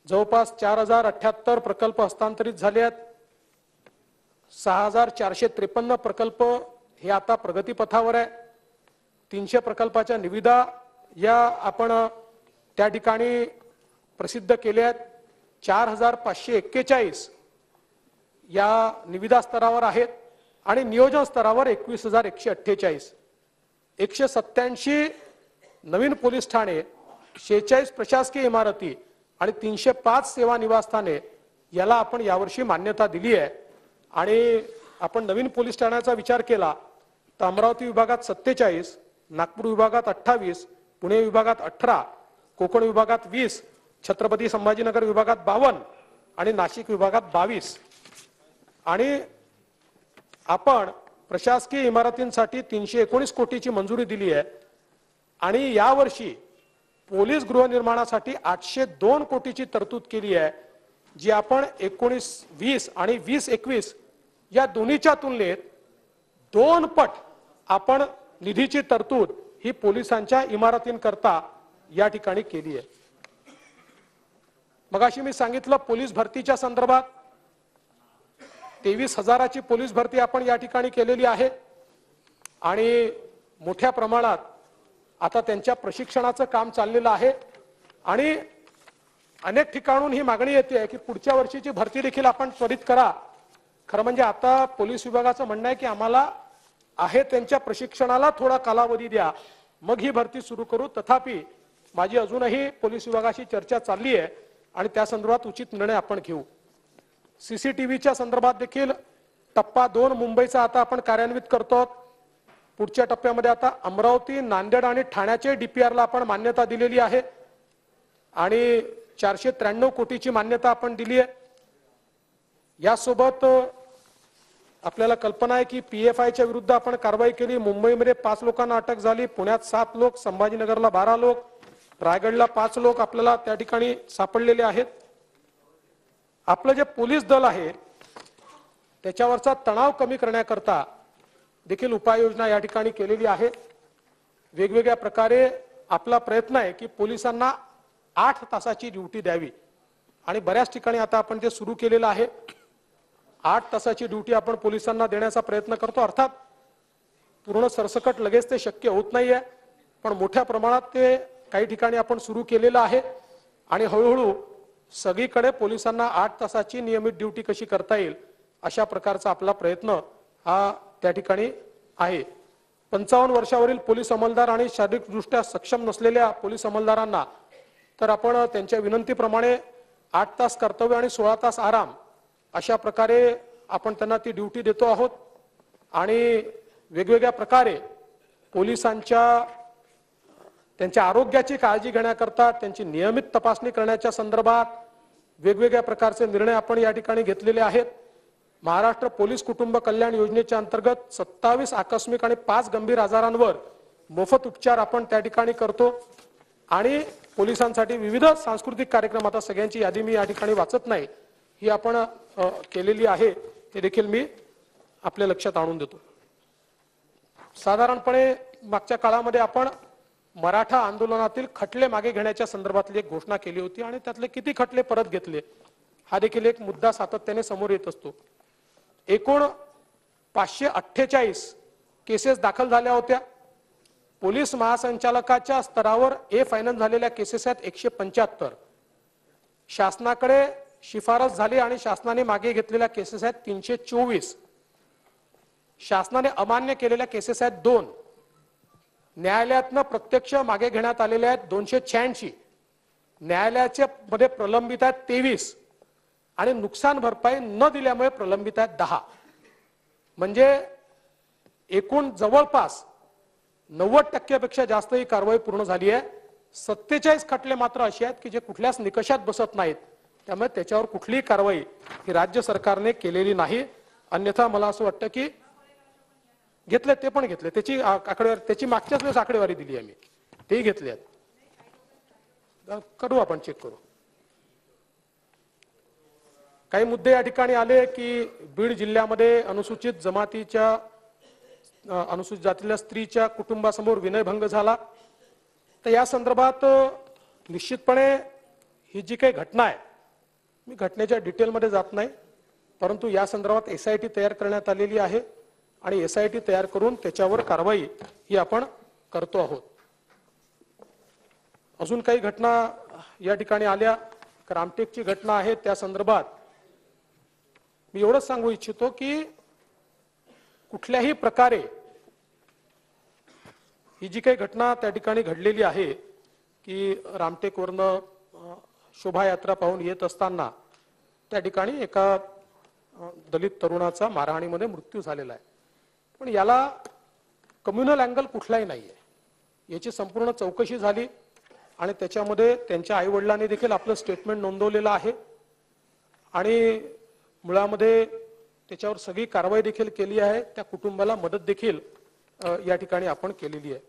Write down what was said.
जवळपास 4078 प्रकल्प हस्तांतरित झाले आहेत। 6453 प्रकल्प हे आता प्रगतीपथावर आहे। 300 प्रकल्पाच्या निविदा या आपण त्या ठिकाणी प्रसिद्ध केल्या आहेत। 4541 या निविदा स्तरावर आहेत आणि नियोजन स्तरावर 21148। 187 नवीन पोलीस ठाणे, 46 प्रशासकीय इमारती आणि 305 सेवा निवासस्थाने याला आपण यावर्षी मान्यता दिली आहे। आणि आपण नवीन पोलीस ठाण्याचा विचार केला तर अमरावती विभागात 47, नागपूर विभागात 28, पुणे विभागात 18, कोकण विभागात 20, छत्रपती संभाजीनगर विभागात 52 आणि नाशिक विभागात 22। आणि आपण प्रशासकीय इमारतींसाठी 319 कोटीची मंजुरी दिली आहे आणि यावर्षी पोलीस गृहनिर्माणासाठी 802 कोटीची तरतूद केली आहे, जी आपण 19-20 आणि 20-21 या दोन्हीच्या तुलनेत 2 पट आपण निधीची तरतूद ही पोलिसांच्या इमारतींकरता या ठिकाणी केली आहे। मगाशी मी सांगितलं पोलीस भरतीच्या संदर्भात 23,000ची पोलीस भरती आपण या ठिकाणी केलेली आहे आणि मोठ्या प्रमाणात आता त्यांच्या प्रशिक्षणाचं काम चाललेलं आहे आणि अनेक ठिकाणून ही मागणी येते की पुढच्या वर्षीची भरती देखील आपण त्वरित करा। खरं म्हणजे आता पोलीस विभागाचं म्हणणं आहे की आम्हाला आहे त्यांच्या प्रशिक्षणाला थोडा कालावधी द्या, मग ही भरती सुरू करू। तथापि माझी अजूनही पोलीस विभागाशी चर्चा चालली आहे आणि त्या संदर्भात उचित निर्णय आपण घेऊ। सीसीटीव्हीच्या संदर्भात देखील टप्पा 2 मुंबईचा आता आपण कार्यान्वित करतो। पुढच्या टप्प्यामध्ये आता अमरावती, नांदेड आणि ठाण्याचे डीपीआरला आपण मान्यता दिलेली आहे आणि 493 कोटीची मान्यता आपण दिली आहे। यासोबत आपल्याला कल्पना आहे की पीएफआयच्या विरुद्ध आपण कारवाई केली। मुंबईमध्ये 5 लोकांना अटक झाली, पुण्यात 7 लोक, संभाजीनगरला 12 लोक, रायगडला 5 लोक आपल्याला त्या ठिकाणी सापडलेले आहेत। आपलं जे पोलीस दल आहे त्याच्यावरचा तणाव कमी करण्याकरता देखील उपाययोजना या ठिकाणी केलेली आहे। वेगवेगळ्या प्रकारे आपला प्रयत्न आहे की पोलिसांना 8 तासाची ड्युटी द्यावी आणि बऱ्याच ठिकाणी आता आपण ते सुरू केलेलं आहे। 8 तासाची ड्युटी आपण पोलिसांना देण्याचा प्रयत्न करतो। अर्थात पूर्ण सरसकट लगेच ते शक्य होत नाहीये, पण मोठ्या प्रमाणात ते काही ठिकाणी आपण सुरू केलेलं आहे आणि हळूहळू सगळीकडे पोलिसांना 8 तासाची नियमित ड्युटी कशी करता येईल अशा प्रकारचा आपला प्रयत्न हा त्या ठिकाणी आहे। 55 वर्षावरील पोलीस अंमलदार आणि शारीरिकदृष्ट्या सक्षम नसलेल्या पोलीस अंमलदारांना तर आपण त्यांच्या विनंतीप्रमाणे 8 तास कर्तव्य आणि 16 तास आराम अशा प्रकारे आपण त्यांना ती ड्युटी देतो आहोत आणि वेगवेगळ्या प्रकारे पोलिसांच्या त्यांच्या आरोग्याची काळजी घेण्याकरता त्यांची नियमित तपासणी करण्याच्या संदर्भात वेगवेगळ्या प्रकारचे निर्णय आपण या ठिकाणी घेतलेले आहेत। महाराष्ट्र पोलीस कुटुंब कल्याण योजनेच्या अंतर्गत 27 आकस्मिक आणि 5 गंभीर आजारांवर मोफत उपचार आपण त्या ठिकाणी करतो आणि पोलिसांसाठी विविध सांस्कृतिक कार्यक्रम, आता सगळ्यांची यादी मी या ठिकाणी वाचत नाही, ही आपण केलेली आहे, हे देखील मी आपल्या लक्षात आणून देतो। साधारणपणे मागच्या काळामध्ये आपण मराठा आंदोलनातील खटले मागे घेण्याच्या संदर्भातली एक घोषणा केली होती आणि त्यातले किती खटले परत घेतले हा देखील एक मुद्दा सातत्याने समोर येत असतो। एकूण 548 केसेस दाखल झाल्या होत्या। पोलीस महासंचालकाच्या स्तरावर ए फायनल झालेल्या केसेस आहेत 175। शासनाकडे शिफारस झाली आणि शासनाने मागे घेतलेल्या केसेस आहेत 324। शासनाने अमान्य केलेल्या केसेस आहेत 2। न्यायालयातनं प्रत्यक्ष मागे घेण्यात आलेले आहेत 286। न्यायालयाच्या मध्ये प्रलंबित आहेत 23 आणि नुकसान भरपाई न दिल्यामुळे प्रलंबित आहेत 10। म्हणजे एकूण जवळपास 90% पेक्षा जास्त ही कारवाई पूर्ण झाली आहे। 47 खटले मात्र असे आहेत की जे कुठल्याच निकषात बसत नाहीत, त्यामुळे त्याच्यावर कुठलीही कारवाई ही राज्य सरकारने केलेली नाही। अन्यथा मला असं वाटतं की घेतले, ते पण घेतले, त्याची आकडेवारी, त्याची मागच्याच वेळेस आकडेवारी दिली आहे मी, तेही घेतले आहेत। करू आपण चेक करू। काही मुद्दे या ठिकाणी आले की बीड जिल्ह्यामध्ये अनुसूचित जमातीच्या अनुसूचित जातीच्या स्त्रीच्या कुटुंबासमोर विनयभंग झाला, तर या संदर्भात निश्चितपणे ही जी काही घटना आहे मी घटनेच्या डिटेलमध्ये जात नाही, परंतु या संदर्भात SIT तयार करण्यात आलेली आहे आणि SIT तयार करून त्याच्यावर कारवाई ही आपण करतो आहोत. अजून काही घटना या ठिकाणी आल्या. रामटेकची घटना आहे, त्या संदर्भात मी एवढंच सांगू इच्छितो की कुठल्याही प्रकारे ही जी काही घटना त्या ठिकाणी घडलेली आहे की रामटेकवरनं शोभायात्रा पाहून येत असताना त्या ठिकाणी एका दलित तरुणाचा मारहाणीमध्ये मृत्यू झालेला आहे. पण याला कम्युनल अँगल कुठलाही नाहीये. याची संपूर्ण चौकशी झाली आणि त्याच्यामध्ये त्यांच्या आई वडिलांनी देखील आपलं स्टेटमेंट नोंदवलेलं आहे आणि मुळामध्ये त्याच्यावर सगळी कारवाई देखील केली आहे. त्या कुटुंबाला मदत देखील या ठिकाणी आपण केलेली आहे.